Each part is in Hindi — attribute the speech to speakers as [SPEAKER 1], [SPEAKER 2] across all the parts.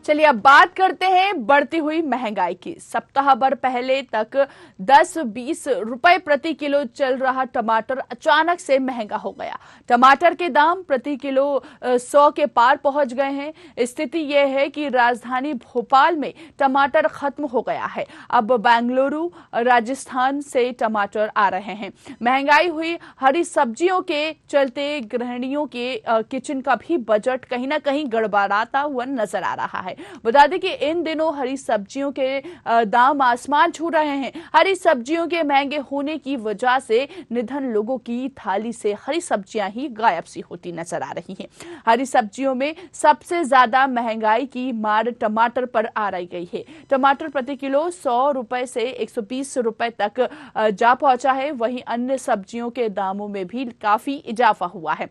[SPEAKER 1] चलिए अब बात करते हैं बढ़ती हुई महंगाई की। सप्ताह भर पहले तक 10-20 रुपए प्रति किलो चल रहा टमाटर अचानक से महंगा हो गया। टमाटर के दाम प्रति किलो 100 के पार पहुंच गए हैं। स्थिति यह है कि राजधानी भोपाल में टमाटर खत्म हो गया है। अब बेंगलुरु राजस्थान से टमाटर आ रहे हैं। महंगाई हुई हरी सब्जियों के चलते गृहिणियों के किचन का भी बजट कहीं ना कहीं गड़बड़ाता हुआ नजर आ रहा है। बता दें कि इन दिनों हरी सब्जियों के दाम आसमान छू रहे हैं। हरी सब्जियों के महंगे होने की वजह से निधन लोगों की थाली से हरी सब्जियां ही गायब सी होती नजर आ रही हैं। हरी सब्जियों में सबसे ज्यादा महंगाई की मार टमाटर पर आ रही गई है। टमाटर प्रति किलो 100 रुपए से 120 रुपए तक जा पहुंचा है। वहीं अन्य सब्जियों के दामों में भी काफी इजाफा हुआ है।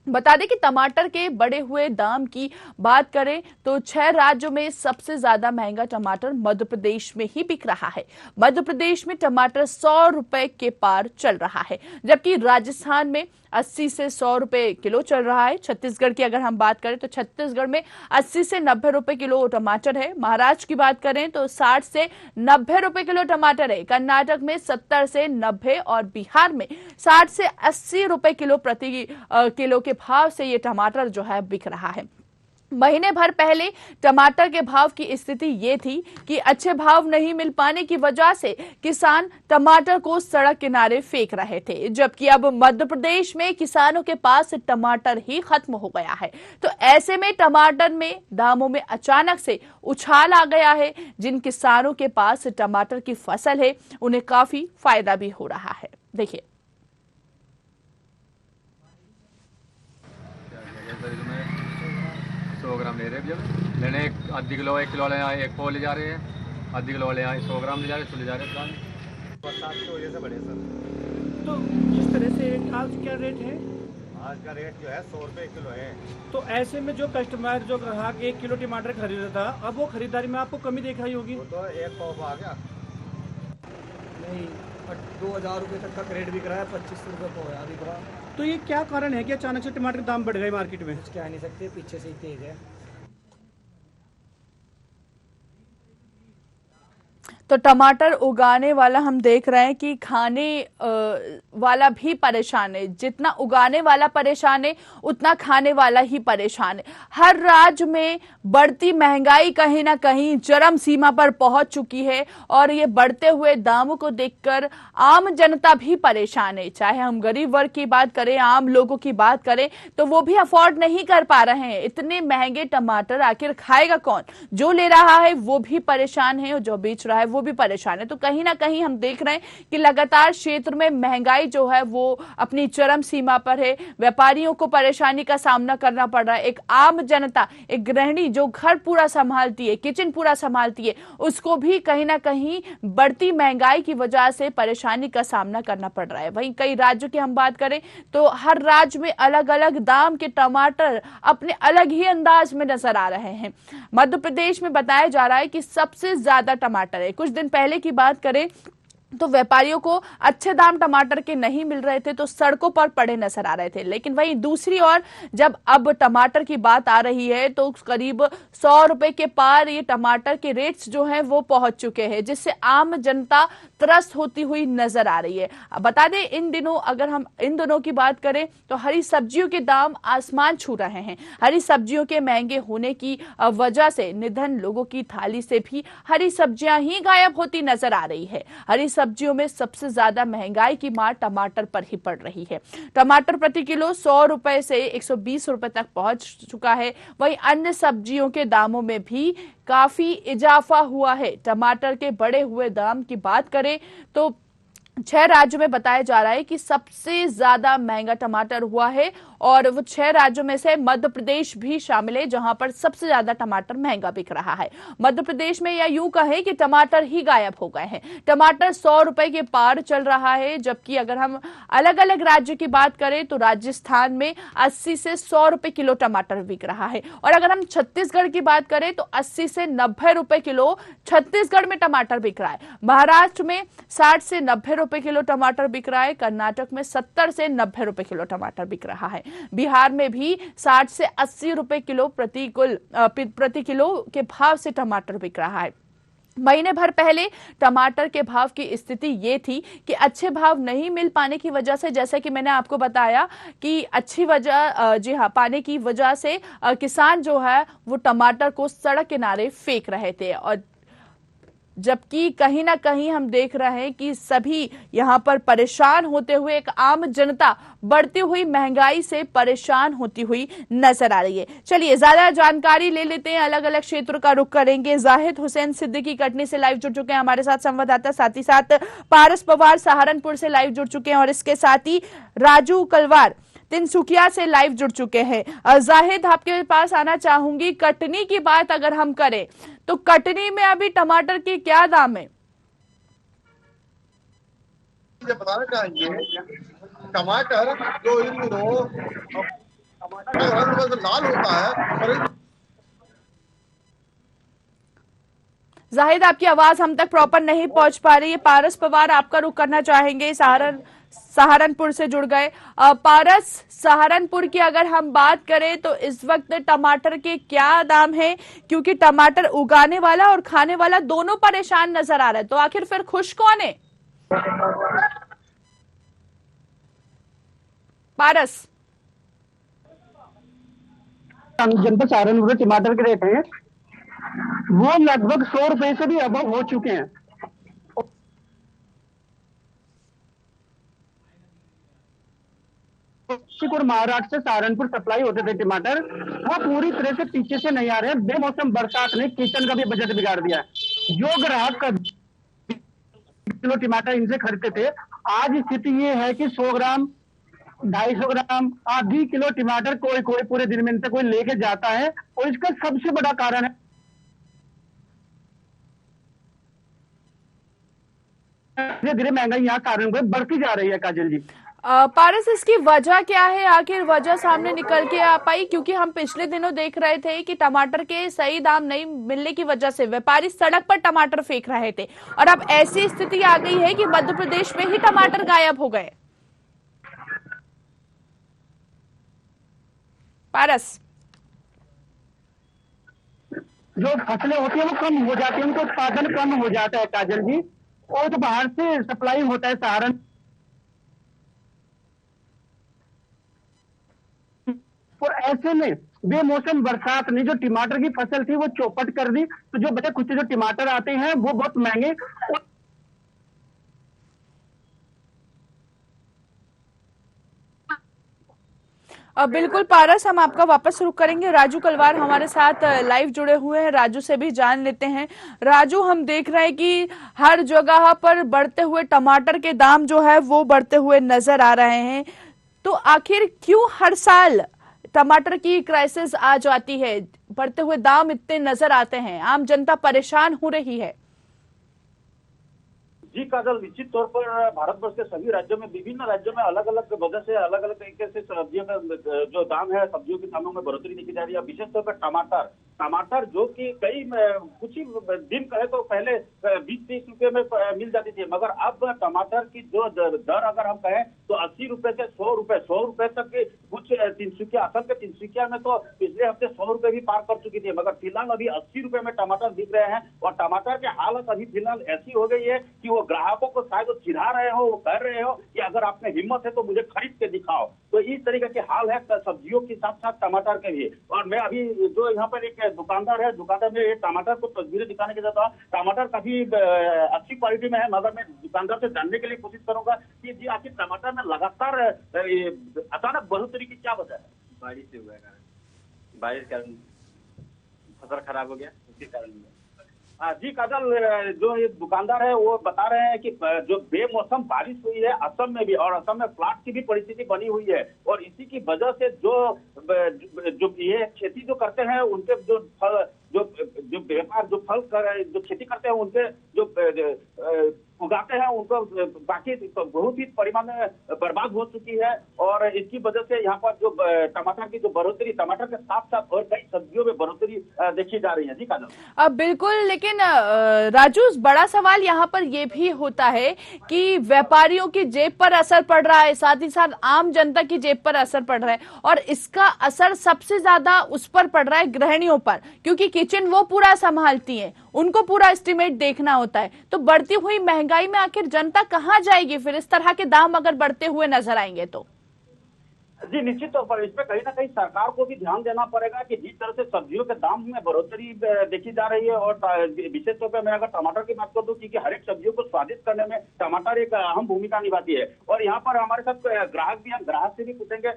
[SPEAKER 1] बता दें कि टमाटर के बढ़े हुए दाम की बात करें तो 6 राज्यों में सबसे ज्यादा महंगा टमाटर मध्य प्रदेश में ही बिक रहा है। मध्य प्रदेश में टमाटर 100 रुपए के पार चल रहा है, जबकि राजस्थान में 80 से 100 रुपए किलो चल रहा है। छत्तीसगढ़ की अगर हम बात करें तो छत्तीसगढ़ में 80 से 90 रुपए किलो टमाटर है। महाराष्ट्र की बात करें तो 60 से 90 रुपए किलो टमाटर है। कर्नाटक में 70 से 90 और बिहार में 60 से 80 रुपए किलो प्रति किलो के भाव से ये टमाटर जो है बिक रहा है। महीने भर पहले टमाटर के भाव की स्थिति ये थी कि अच्छे भाव नहीं मिल पाने की वजह से किसान टमाटर को सड़क किनारे फेंक रहे थे, जबकि अब मध्य प्रदेश में किसानों के पास टमाटर ही खत्म हो गया है। तो ऐसे में टमाटर में दामों में अचानक से उछाल आ गया है। जिन किसानों के पास टमाटर की फसल है उन्हें काफी फायदा भी हो रहा है। देखिए,
[SPEAKER 2] 100 ग्राम ले रहे हैं भैया। लेने आधी किलो 1 किलो ले आए, 1 पाव ले जा रहे हैं। आधी किलो ले आए 100 ग्राम ले जा रहे हैं, तो ले जा रहे हैं।
[SPEAKER 3] बरसात की वजह से बढ़े सर।
[SPEAKER 4] तो इस तरह से आज क्या रेट है?
[SPEAKER 3] आज का रेट जो है 100 रुपये किलो है।
[SPEAKER 4] तो ऐसे में जो कस्टमर जो ग्राहक 1 किलो टमाटर खरीदा था, अब वो खरीदारी में आपको कमी दिखाई होगी।
[SPEAKER 3] वो तो 1 पाव आ गया।
[SPEAKER 5] नहीं, 2000 रुपये तक का रेट बिक रहा है, 25 रुपये पाव है बिक रहा।
[SPEAKER 4] तो ये क्या कारण है कि अचानक से टमाटर के दाम बढ़ गए मार्केट में?
[SPEAKER 5] कुछ कह नहीं सकते, पीछे से ही तेज है।
[SPEAKER 1] तो टमाटर उगाने वाला हम देख रहे हैं कि खाने वाला भी परेशान है। जितना उगाने वाला परेशान है उतना खाने वाला ही परेशान है। हर राज्य में बढ़ती महंगाई कहीं ना कहीं चरम सीमा पर पहुंच चुकी है और ये बढ़ते हुए दामों को देखकर आम जनता भी परेशान है। चाहे हम गरीब वर्ग की बात करें, आम लोगों की बात करें, तो वो भी अफोर्ड नहीं कर पा रहे हैं। इतने महंगे टमाटर आखिर खाएगा कौन? जो ले रहा है वो भी परेशान है और जो बेच रहा है वो भी परेशान है। तो कहीं ना कहीं हम देख रहे हैं कि लगातार क्षेत्र में महंगाई जो है वो अपनी चरम सीमा पर है। व्यापारियों को परेशानी का सामना करना पड़ रहा है। एक आम जनता, एक गृहिणी जो घर पूरा संभालती है, किचन पूरा संभालती है, उसको भी कहीं ना कहीं बढ़ती महंगाई की वजह से परेशानी का सामना करना पड़ रहा है। वहीं कई राज्यों की हम बात करें तो हर राज्य में अलग अलग दाम के टमाटर अपने अलग ही अंदाज में नजर आ रहे हैं। मध्य प्रदेश में बताया जा रहा है कि सबसे ज्यादा टमाटर है। कुछ दिन पहले की बात करें तो व्यापारियों को अच्छे दाम टमाटर के नहीं मिल रहे थे तो सड़कों पर पड़े नजर आ रहे थे। लेकिन वहीं दूसरी ओर जब अब टमाटर की बात आ रही है तो करीब 100 रुपए के पार ये टमाटर के रेट्स जो हैं वो पहुंच चुके हैं, जिससे आम जनता त्रस्त होती हुई नजर आ रही है। बता दें इन दिनों अगर हम इन दिनों की बात करें तो हरी सब्जियों के दाम आसमान छू रहे हैं। हरी सब्जियों के महंगे होने की वजह से निधन लोगों की थाली से भी हरी सब्जियां ही गायब होती नजर आ रही है। हरी सब्जियों में सबसे ज्यादा महंगाई की मार टमाटर पर ही पड़ रही है। टमाटर प्रति किलो 100 रुपए से 120 रुपए तक पहुंच चुका है। वहीं अन्य सब्जियों के दामों में भी काफी इजाफा हुआ है। टमाटर के बढ़े हुए दाम की बात करें तो 6 राज्यों में बताया जा रहा है कि सबसे ज्यादा महंगा टमाटर हुआ है और वो 6 राज्यों में से मध्य प्रदेश भी शामिल है, जहां पर सबसे ज्यादा टमाटर महंगा बिक रहा है। मध्य प्रदेश में या यूं कहें कि टमाटर ही गायब हो गए हैं। टमाटर 100 रुपए के पार चल रहा है, जबकि अगर हम अलग अलग राज्य की बात करें तो राजस्थान में 80 से 100 रुपए किलो टमाटर बिक रहा है। और अगर हम छत्तीसगढ़ की बात करें तो 80 से 90 रुपए किलो छत्तीसगढ़ में टमाटर बिक रहा है। महाराष्ट्र में 60 से 90 रुपए किलो टमाटर बिक रहा है। कर्नाटक में 70 से 90 रुपए किलो टमाटर बिक रहा है। बिहार में भी 60 से 80 रुपए किलो प्रति किलो के भाव से टमाटर बिक रहा है। महीने भर पहले टमाटर के भाव की स्थिति ये थी कि अच्छे भाव नहीं मिल पाने की वजह से, जैसे कि मैंने आपको बताया कि अच्छी वजह जी हाँ पाने की वजह से किसान जो है वो टमाटर को सड़क किनारे फेंक रहे थे। और जबकि कहीं ना कहीं हम देख रहे हैं कि सभी यहां पर परेशान होते हुए, एक आम जनता बढ़ती हुई महंगाई से परेशान होती हुई नजर आ रही है। चलिए ज्यादा जानकारी ले लेते हैं, अलग अलग क्षेत्रों का रुख करेंगे। जाहिद हुसैन सिद्दीकी कटनी से लाइव जुड़ चुके हैं हमारे साथ संवाददाता, साथ ही साथ पारस पवार सहारनपुर से लाइव जुड़ चुके हैं और इसके साथ ही राजू कलवार तिनसुकिया से लाइव जुड़ चुके हैं। जाहिद, आपके पास आना चाहूंगी। कटनी की बात अगर हम करें तो कटनी में अभी टमाटर के क्या दाम है?
[SPEAKER 3] मुझे बताना चाहेंगे टमाटर जो इन दिनों टमाटर लाल होता है और
[SPEAKER 1] जाहिद, आपकी आवाज हम तक प्रॉपर नहीं पहुंच पा रही है। पारस पवार, आपका रुख करना चाहेंगे, सहारनपुर से जुड़ गए। पारस, सहारनपुर की अगर हम बात करें तो इस वक्त टमाटर के क्या दाम हैं? क्योंकि टमाटर उगाने वाला और खाने वाला दोनों परेशान नजर आ रहा है, तो आखिर फिर खुश कौन है? पारस,
[SPEAKER 6] जनपद सहारनपुर में टमाटर के रेट हैं वो लगभग 100 रुपए से भी अबव हो चुके हैं। और महाराष्ट्र से सहारनपुर सप्लाई होते थे टमाटर, वो पूरी तरह से पीछे से नहीं आ रहे हैं। बेमौसम बरसात ने किचन का भी बजट बिगाड़ दिया है। जो ग्राहक का किलो टमाटर इनसे खरीदते थे, आज स्थिति ये है कि 100 ग्राम 250 ग्राम आधी किलो टमाटर कोई पूरे दिन में इनसे कोई लेके जाता है। और इसका सबसे बड़ा कारण है धीरे धीरे महंगाई यहाँ सहारनपुर में बढ़ती जा रही है। काजल जी,
[SPEAKER 1] पारस, इसकी वजह क्या है? आखिर वजह सामने निकल के आ पाई? क्योंकि हम पिछले दिनों देख रहे थे कि टमाटर के सही दाम नहीं मिलने की वजह से व्यापारी सड़क पर टमाटर फेंक रहे थे, और अब ऐसी स्थिति आ गई है कि मध्य प्रदेश में ही टमाटर गायब हो गए। पारस,
[SPEAKER 6] जो फसलें होती है वो कम हो जाती है, उनका उत्पादन कम हो जाता है काजल जी, और जो बाहर से सप्लाई होता है सहारनपुर, और ऐसे में बेमौसम बरसात ने जो टमाटर की फसल थी वो चौपट कर दी। तो जो बचे कुछ जो टमाटर आते हैं वो बहुत महंगे।
[SPEAKER 1] बिल्कुल पारस, हम आपका वापस रुख करेंगे। राजू कलवार हमारे साथ लाइव जुड़े हुए हैं, राजू से भी जान लेते हैं। राजू, हम देख रहे हैं कि हर जगह पर बढ़ते हुए टमाटर के दाम जो है वो बढ़ते हुए नजर आ रहे हैं, तो आखिर क्यों हर साल टमाटर की क्राइसिस आ जाती है? बढ़ते हुए दाम इतने नजर आते हैं, आम जनता परेशान हो रही है।
[SPEAKER 7] जी काजल, निश्चित तौर पर भारतवर्ष के सभी राज्यों में, विभिन्न राज्यों में अलग अलग वजह से अलग अलग तरीके से सब्जियों का जो दाम है, सब्जियों के दामों में बढ़ोतरी देखी जा रही है। विशेष तौर पर टमाटर जो कि कुछ ही दिन कहे तो पहले 20-30 रुपए में मिल जाती थी, मगर अब टमाटर की जो दर अगर हम कहें तो 80 रुपए से 100 रुपए तक की कुछ तिनसुकिया, असल के तिनसुकिया में तो पिछले हफ्ते 100 रुपए भी पार कर चुकी थी, मगर फिलहाल अभी 80 रुपए में टमाटर बिक रहे हैं। और टमाटर की हालत अभी फिलहाल ऐसी हो गई है कि वो ग्राहकों को शायद चिढ़ा रहे हो, वो कह रहे हो कि अगर आपने हिम्मत है तो मुझे खरीद के दिखाओ। तो इस तरीके के हाल है सब्जियों के साथ साथ टमाटर के भी। और मैं अभी जो यहाँ पर एक दुकानदार है, दुकानदार में टमाटर को तस्वीरें दिखाने के साथ टमाटर काफी अच्छी क्वालिटी में है, मगर मैं दुकानदार से जानने के लिए कोशिश करूंगा कि जी आखिर टमाटर में लगातार अचानक बढ़ोतरी की क्या वजह है?
[SPEAKER 2] बारिश से हुआ है, बारिश के कारण फसल खराब हो गया, उसके कारण।
[SPEAKER 7] जी काजल, जो ये दुकानदार है वो बता रहे हैं कि जो बेमौसम बारिश हुई है असम में भी, और असम में फ्लड की भी परिस्थिति बनी हुई है, और इसी की वजह से जो ये खेती जो करते हैं उनके जो व्यापार जो खेती करते हैं उनके जो उगाते हैं उनको बाकी बहुत ही परिमाण में बर्बाद हो चुकी है। और इसकी वजह से यहाँ पर जो टमाटर की जो बढ़ोतरी, टमाटर के साथ साथ और कई सब्जियों में बढ़ोतरी देखी जा रही है। जी काजल।
[SPEAKER 1] अब बिल्कुल, लेकिन राजू बड़ा सवाल यहाँ पर यह भी होता है कि व्यापारियों की जेब पर असर पड़ रहा है, साथ ही साथ आम जनता की जेब पर असर पड़ रहा है, और इसका असर सबसे ज्यादा उस पर पड़ रहा है गृहिणियों पर, क्योंकि किचन वो पूरा संभालती हैं, उनको पूरा एस्टिमेट देखना होता है। तो बढ़ती हुई महंगाई में आखिर जनता कहाँ जाएगी फिर, इस तरह के दाम अगर बढ़ते हुए नजर आएंगे तो?
[SPEAKER 7] जी निश्चित तौर पर इसमें कहीं ना कहीं सरकार को भी ध्यान देना पड़ेगा कि जिस तरह से सब्जियों के दाम में बढ़ोतरी देखी जा रही है, और विशेष तौर पर मैं अगर टमाटर की बात कर दूं, क्योंकि हर एक सब्जियों को स्वादिष्ट करने में टमाटर एक अहम भूमिका निभाती है। और यहाँ पर हमारे साथ ग्राहक भी, हम ग्राहक से भी पूछेंगे।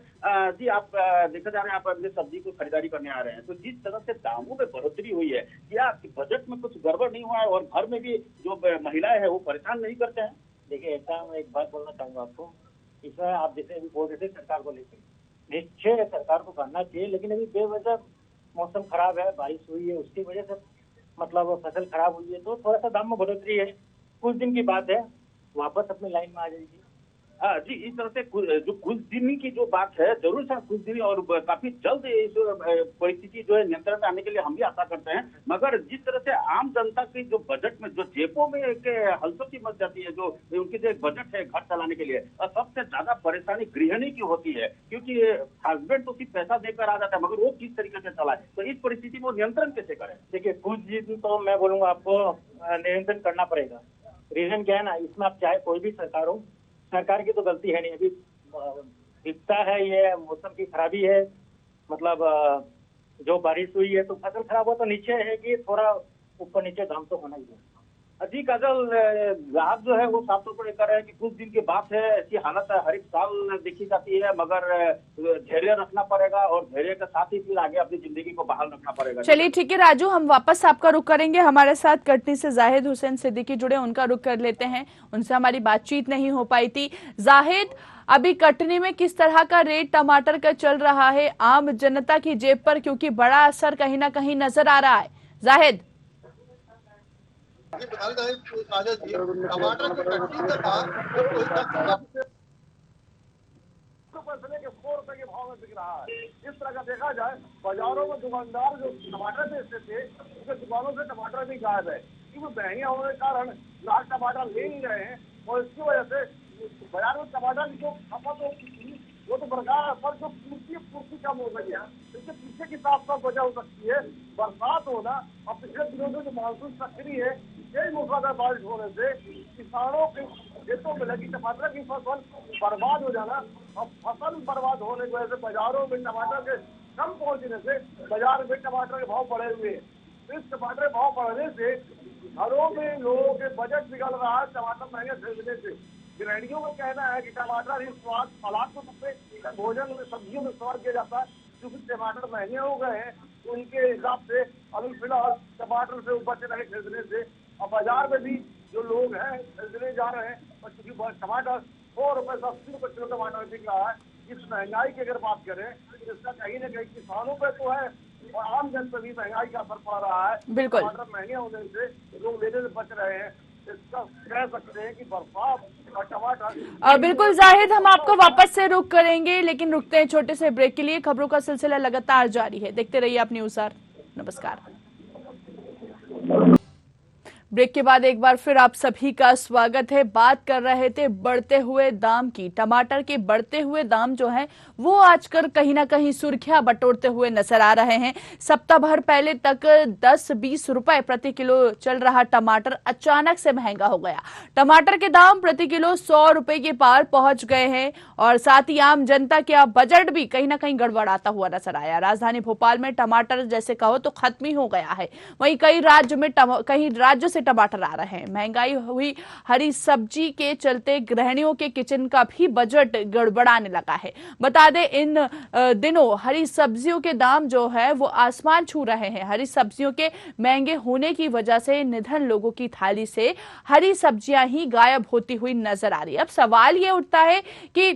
[SPEAKER 7] जी आप देखा जा रहे हैं, आप अपने सब्जी को खरीदारी करने आ रहे हैं, तो जिस तरह से दामों में बढ़ोतरी हुई है, क्या बजट में कुछ गड़बड़ नहीं हुआ है और घर में भी जो महिलाएं हैं वो परेशान नहीं करते हैं?
[SPEAKER 8] देखिए ऐसा मैं एक बात बोलना चाहूंगा आपको, इसमें आप जैसे अभी बोल रहे थे सरकार को लेकर, निश्चय सरकार को करना चाहिए, लेकिन अभी बेवजह मौसम खराब है, बारिश हुई है, उसकी वजह से मतलब फसल खराब हुई है, तो थोड़ा सा दाम में बढ़ोतरी है। कुछ दिन की बात है, वापस अपनी लाइन में आ जाएगी।
[SPEAKER 7] जी इस तरह से जो कुछ दिन की जो बात है, जरूर सर कुछ दिन और काफी जल्द इस परिस्थिति जो है नियंत्रण में आने के लिए हम भी आशा करते हैं। मगर जिस तरह से आम जनता की जो बजट में, जो जेबों में एक हलचल मच जाती है, जो उनकी जो एक बजट है घर चलाने के लिए, सबसे ज्यादा परेशानी गृहिणी की होती है, क्योंकि हस्बैंड तो सिर्फ पैसा देकर आ जाता है, मगर वो किस तरीके से चलाए, तो इस परिस्थिति में वो नियंत्रण कैसे करें?
[SPEAKER 8] देखिए कुछ दिन तो मैं बोलूंगा आपको नियंत्रण करना पड़ेगा। रीजन क्या है ना, इसमें आप चाहे कोई भी सरकार हो, सरकार की तो गलती है नहीं। अभी दिखता है ये मौसम की खराबी है, मतलब जो बारिश हुई है तो फसल खराब हो, तो नीचे है कि थोड़ा ऊपर नीचे दाम तो होना ही है।
[SPEAKER 7] जी काजल, ग्राहक जो है वो साफ तौर पर कह रहे हैं कि कुछ दिन की बात है, ऐसी हालत हर एक साल देखी जाती है, मगर धैर्य रखना पड़ेगा और धैर्य के साथ ही फिर आगे अपनी जिंदगी को बहाल रखना पड़ेगा।
[SPEAKER 1] चलिए ठीक है राजू, हम वापस आपका रुख करेंगे। हमारे साथ कटनी से जाहिद हुसैन सिद्दीकी जुड़े, उनका रुख कर लेते हैं, उनसे हमारी बातचीत नहीं हो पाई थी। जाहिद, अभी कटनी में किस तरह का रेट टमाटर का चल रहा है आम जनता की जेब पर, क्योंकि बड़ा असर कहीं ना कहीं नजर आ रहा है? जाहिद
[SPEAKER 3] टमाटर की कटनी के बाद
[SPEAKER 9] फैसले के 100 रुपए के भाव में बिक रहा है। इस तरह का देखा जाए, बाजारों में दुकानदार जो टमाटर बेचते थे, उसके दुकानों से टमाटर भी गायब है, क्योंकि महंगा होने के कारण लोग टमाटर ले नहीं रहे हैं, और इसकी वजह से बाजार में टमाटर की जो खपत होती वो तो बरकरार है, पर जो पूर्ति कम हो गई है। इसके पीछे की साफ वजह हो सकती है बरसात होना, और पिछले दिनों में जो मानसून सक्रिय है, यही मूसलाधार बारिश होने से किसानों के खेतों में लगी टमाटर की फसल बर्बाद हो जाना, और फसल बर्बाद होने की वजह से बाजारों में टमाटर के कम पहुंचने से बाजार में टमाटर के भाव बढ़े हुए हैं। इस टमाटर के भाव बढ़ने से घरों में लोगों के बजट बिगड़ रहा है टमाटर महंगे खरीदने से। गृहिणियों का कहना है कि टमाटर ही स्वाद, सलाद को सबसे भोजन में, सब्जियों में इस्तेमाल किया जाता है, क्योंकि टमाटर महंगे हो गए हैं, तो उनके हिसाब से अभी फिलहाल टमाटर से बच रहे खरीदने से। और बाजार में भी जो लोग हैं खरीदने जा रहे हैं, और चूंकि टमाटर 100 रुपए से 80 रुपए किलो टमाटर बिक रहा है, इस महंगाई की अगर बात करें तो इसका कहीं ना कहीं किसानों पे तो है, और आम जन पर भी महंगाई का असर पड़ रहा है।
[SPEAKER 1] बिल्कुल,
[SPEAKER 9] टमाटर महंगे होने से लोग लेने से बच रहे हैं। इसका कह सकते हैं कि बरसात और टमाटर।
[SPEAKER 1] बिल्कुल जाहिद, हम आपको वापस से रुख करेंगे, लेकिन रुकते हैं छोटे से ब्रेक के लिए। खबरों का सिलसिला लगातार जारी है, देखते रहिए आप न्यूज़ आर। नमस्कार। ब्रेक के बाद एक बार फिर आप सभी का स्वागत है। बात कर रहे थे बढ़ते हुए दाम की। टमाटर के बढ़ते हुए दाम जो हैं वो आजकल कहीं ना कहीं सुर्खियां बटोरते हुए नजर आ रहे हैं। सप्ताह भर पहले तक 10-20 रुपए प्रति किलो चल रहा टमाटर अचानक से महंगा हो गया। टमाटर के दाम प्रति किलो 100 रुपए के पार पहुंच गए हैं, और साथ ही आम जनता का बजट भी कहीं ना कहीं गड़बड़ाता हुआ नजर आया। राजधानी भोपाल में टमाटर जैसे कहो तो खत्म ही हो गया है। वहीं कई राज्यों से टमाटर आ रहे हैं। महंगाई हुई हरी सब्जी के चलते गृहिणियों के किचन का भी बजट गड़बड़ाने लगा है। बता दें, इन दिनों हरी सब्जियों के दाम जो है वो आसमान छू रहे हैं। हरी सब्जियों के महंगे होने की वजह से निधन लोगों की थाली से हरी सब्जियां ही गायब होती हुई नजर आ रही है। अब सवाल ये उठता है कि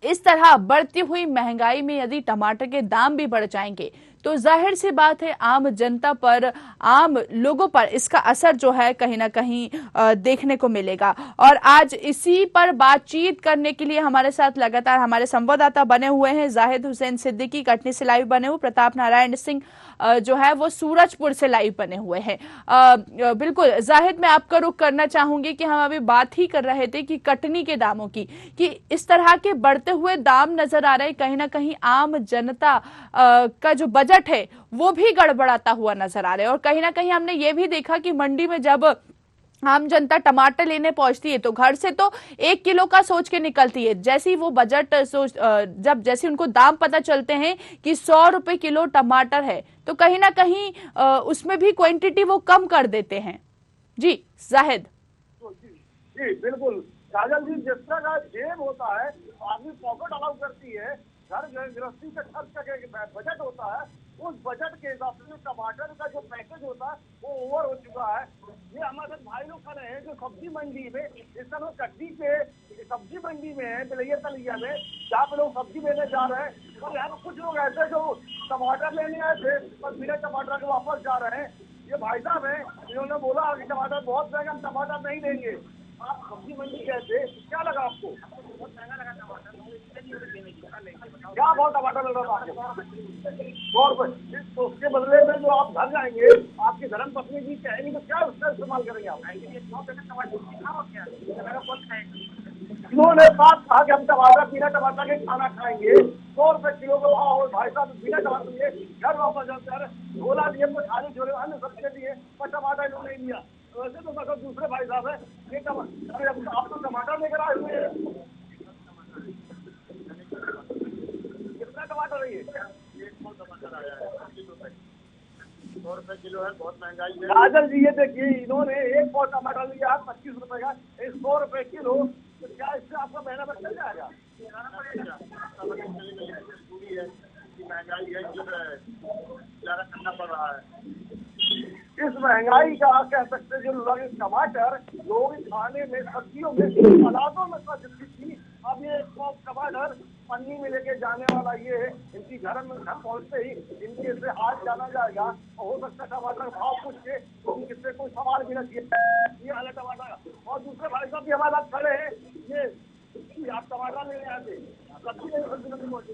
[SPEAKER 1] इस तरह बढ़ती हुई महंगाई में यदि टमाटर के दाम भी बढ़ जाएंगे तो जाहिर सी बात है आम जनता पर, आम लोगों पर इसका असर जो है कहीं ना कहीं देखने को मिलेगा। और आज इसी पर बातचीत करने के लिए हमारे साथ लगातार हमारे संवाददाता बने हुए हैं। जाहिद हुसैन सिद्दीकी कटनी से लाइव बने हुए, प्रताप नारायण सिंह जो है वो सूरजपुर से लाइव बने हुए हैं। बिल्कुल जाहिद, मैं आपका रुख करना चाहूंगी कि हम अभी बात ही कर रहे थे कि कटनी के दामों की, कि इस तरह के बढ़ते हुए दाम नजर आ रहे, कहीं ना कहीं आम जनता का जो बजट है वो भी गड़बड़ाता हुआ नजर आ रहा है। और कहीं ना कहीं हमने ये भी देखा कि मंडी में जब आम जनता टमाटर लेने पहुंचती है तो घर से तो 1 किलो का सोच के निकलती है, जैसे ही वो बजट जैसे उनको दाम पता चलते हैं कि 100 रुपए किलो टमाटर है तो कहीं ना कहीं उसमें भी क्वांटिटी वो कम कर देते हैं। जी जाहिद।
[SPEAKER 9] जी बिल्कुल काजल जी, जिस तरह का जेब होता है, आदमी पॉकेट अलाउ करती है, घर गृहस्थी से खर्च का बजट होता है, उस बजट के हिसाब से टमाटर का जो पैकेज होता है वो ओवर हो चुका है। ये हमारे भाई लोग खड़े हैं जो सब्जी मंडी में, इस समय कटनी के सब्जी मंडी में है, बिलैया तलिया में, जहाँ पे लोग सब्जी लेने जा रहे हैं। और यहाँ पे कुछ लोग ऐसे जो टमाटर लेने आए थे और बिना टमाटर के वापस जा रहे हैं। ये भाई साहब है, इन्होंने बोला कि टमाटर बहुत महंगा, हम टमाटर नहीं लेंगे। आप सब्जी मंडी गए थे, क्या लगा आपको? बहुत महंगा लगा टमाटर। क्या बहुत टमाटर मिल रहा था आपको? 100 रुपए। तो उसके बदले में जो आप घर जाएंगे, आपकी धर्म पत्नी जी कहेंगी तो क्या उसका इस्तेमाल करेंगे आप? इन्होंने बात कहा कि हम टमाटर बिना टमाटर के खाना खाएंगे, 100 रुपए किलो का भाव हो। भाई साहब बिना टमाटर लिए घर वापस जाते हैं, झोला दिए खाली झोले अन्य सबके लिए, पर टमाटर इन्होंने नहीं दिया। वैसे तो मतलब दूसरे भाई साहब है, ये आप तो टमाटर लेकर आए हुए हैं, कितना टमाटर है ये? 100 आया है, 25 रुपए, 100 रुपए किलो है, बहुत महंगाई है। राजन जी ये देखिए, इन्होंने 1 पौ टमाटर लिया है 25 रुपए का, 100 रुपए किलो, तो क्या इससे आपका महीना भर चल जाएगा? पूरी है, महंगाई है, गुजारा करना पड़ रहा है। इस महंगाई का कह सकते जो टमाटर लोग खाने में, सब्जियों में, सलादों में थी, अब ये टमाटर पन्नी में लेके जाने वाला ये है। इनकी घर पहुंचते ही इनके से हाथ जाना जाएगा, और हो सकता है टमाटर भाव पूछ के किससे कोई सवाल भी न किए, ये हाल है टमाटर का। और दूसरे भाई साहब भी हमारे साथ खड़े हैं, ये आप टमाटर लेने आते, सब्जी नहीं पहुंचे,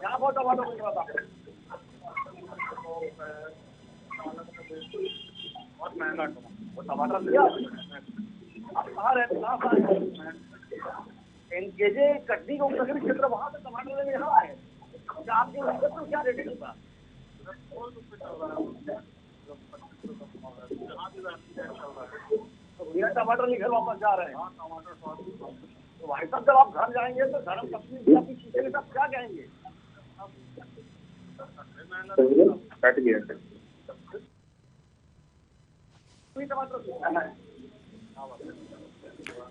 [SPEAKER 9] यहाँ बहुत टमाटर मिल रहा था, बहुत महंगा टमाटर लिया। आप कहाँ रहते? एनकेजे कटनी को नगरी क्षेत्र, वहाँ से टमाटर लेने यहाँ आए, आपके तो क्या रेट होता? तो बिना टमाटर लेकर वापस जा रहे हैं। तो भाई साहब जब आप घर जाएंगे तो धर्म पत्नी पूछेंगे तब क्या कहेंगे? कट गया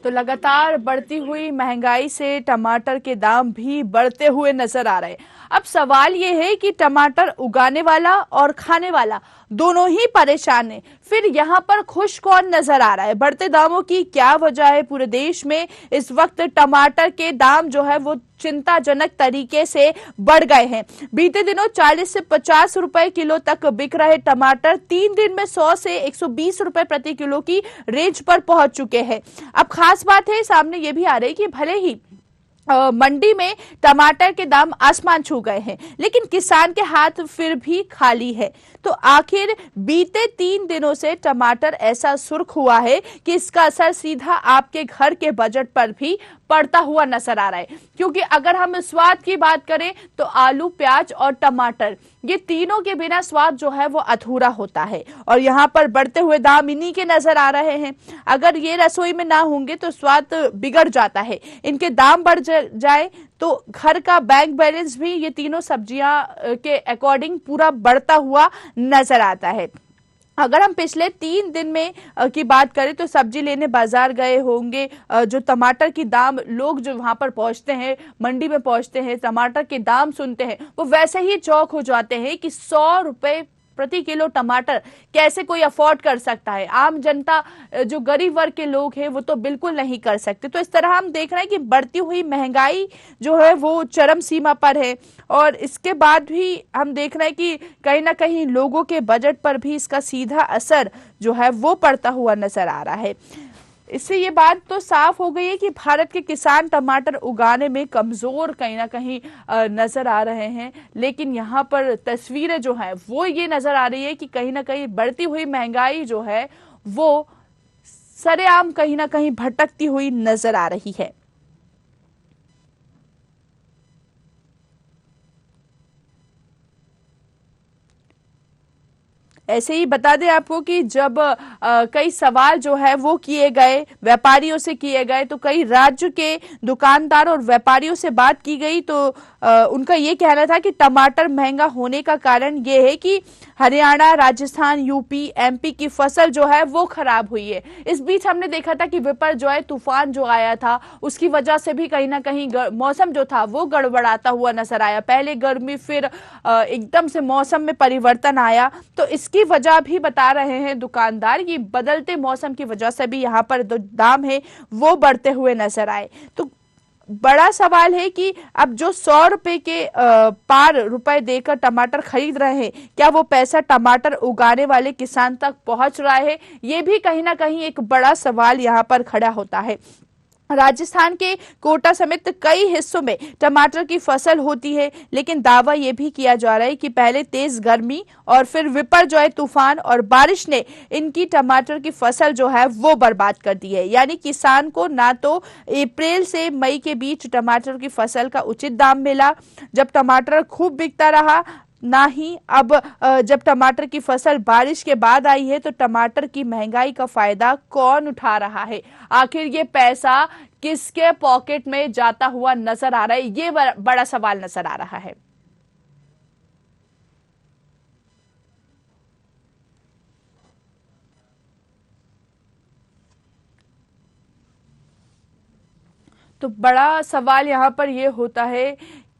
[SPEAKER 1] तो लगातार बढ़ती हुई महंगाई से टमाटर के दाम भी बढ़ते हुए नजर आ रहे हैं। अब सवाल ये है कि टमाटर उगाने वाला और खाने वाला दोनों ही परेशान है, फिर यहाँ पर खुश कौन नजर आ रहा है? बढ़ते दामों की क्या वजह है? पूरे देश में इस वक्त टमाटर के दाम जो है वो चिंताजनक तरीके से बढ़ गए हैं। बीते दिनों 40 से 50 रुपए किलो तक बिक रहे टमाटर 3 दिन में 100 से 120 रुपए प्रति किलो की रेंज पर पहुंच चुके हैं। अब खास बात है सामने ये भी आ रही है कि भले ही मंडी में टमाटर के दाम आसमान छू गए हैं, लेकिन किसान के हाथ फिर भी खाली है। तो आखिर बीते 3 दिनों से टमाटर ऐसा सुर्ख हुआ है कि इसका असर सीधा आपके घर के बजट पर भी पड़ता हुआ नजर आ रहा है। क्योंकि अगर हम स्वाद की बात करें तो आलू, प्याज और टमाटर, ये तीनों के बिना स्वाद जो है वो अधूरा होता है, और यहाँ पर बढ़ते हुए दाम इन्हीं के नजर आ रहे हैं। अगर ये रसोई में ना होंगे तो स्वाद बिगड़ जाता है। इनके दाम बढ़ जाए तो घर का बैंक बैलेंस भी ये तीनों सब्जियां के अकॉर्डिंग पूरा बढ़ता हुआ नजर आता है। अगर हम पिछले 3 दिन में की बात करें तो सब्जी लेने बाजार गए होंगे, जो टमाटर की दाम, लोग जो वहां पर पहुंचते हैं, मंडी में पहुंचते हैं, टमाटर के दाम सुनते हैं, वो वैसे ही चौंक हो जाते हैं कि 100 रुपए प्रति किलो टमाटर कैसे कोई अफोर्ड कर सकता है? आम जनता, जो गरीब वर्ग के लोग हैं, वो तो बिल्कुल नहीं कर सकते। तो इस तरह हम देख रहे हैं कि बढ़ती हुई महंगाई जो है वो चरम सीमा पर है, और इसके बाद भी हम देख रहे हैं कि कहीं ना कहीं लोगों के बजट पर भी इसका सीधा असर जो है वो पड़ता हुआ नजर आ रहा है। इससे ये बात तो साफ हो गई है कि भारत के किसान टमाटर उगाने में कमजोर कहीं ना कहीं नजर आ रहे हैं, लेकिन यहाँ पर तस्वीरें जो है वो ये नजर आ रही है कि कहीं ना कहीं बढ़ती हुई महंगाई जो है वो सरेआम कहीं ना कहीं भटकती हुई नजर आ रही है। ऐसे ही बता दें आपको कि जब कई सवाल जो है वो किए गए, व्यापारियों से किए गए, तो कई राज्य के दुकानदार और व्यापारियों से बात की गई, तो उनका ये कहना था कि टमाटर महंगा होने का कारण ये है कि हरियाणा, राजस्थान, यूपी, एमपी की फसल जो है वो खराब हुई है। इस बीच हमने देखा था कि विपर्जॉय तूफान जो आया था उसकी वजह से भी कहीं ना कहीं मौसम जो था वो गड़बड़ाता हुआ नजर आया। पहले गर्मी, फिर एकदम से मौसम में परिवर्तन आया। तो इसकी वजह भी बता रहे हैं दुकानदार कि बदलते मौसम की वजह से भी यहाँ पर जो दाम है वो बढ़ते हुए नजर आए। तो बड़ा सवाल है कि अब जो 100 रुपए के पार रुपए देकर टमाटर खरीद रहे हैं, क्या वो पैसा टमाटर उगाने वाले किसान तक पहुंच रहा है? ये भी कहीं ना कहीं एक बड़ा सवाल यहाँ पर खड़ा होता है। राजस्थान के कोटा समेत कई हिस्सों में टमाटर की फसल होती है, लेकिन दावा यह भी किया जा रहा है कि पहले तेज गर्मी और फिर विपर्जॉय तूफान और बारिश ने इनकी टमाटर की फसल जो है वो बर्बाद कर दी है। यानी किसान को ना तो अप्रैल से मई के बीच टमाटर की फसल का उचित दाम मिला, जब टमाटर खूब बिकता रहा, ना ही अब जब टमाटर की फसल बारिश के बाद आई है तो टमाटर की महंगाई का फायदा कौन उठा रहा है? आखिर ये पैसा किसके पॉकेट में जाता हुआ नजर आ रहा है? ये बड़ा सवाल नजर आ रहा है। तो बड़ा सवाल यहाँ पर यह होता है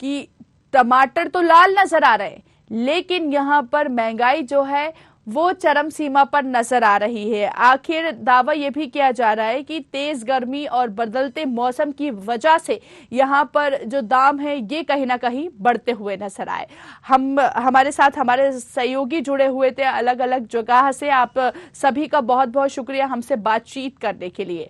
[SPEAKER 1] कि टमाटर तो लाल नजर आ रहे हैं, लेकिन यहाँ पर महंगाई जो है वो चरम सीमा पर नजर आ रही है। आखिर दावा यह भी किया जा रहा है कि तेज गर्मी और बदलते मौसम की वजह से यहाँ पर जो दाम है ये कहीं ना कहीं बढ़ते हुए नजर आए। हमारे साथ हमारे सहयोगी जुड़े हुए थे अलग अलग जगह से। आप सभी का बहुत बहुत शुक्रिया हमसे बातचीत करने के लिए।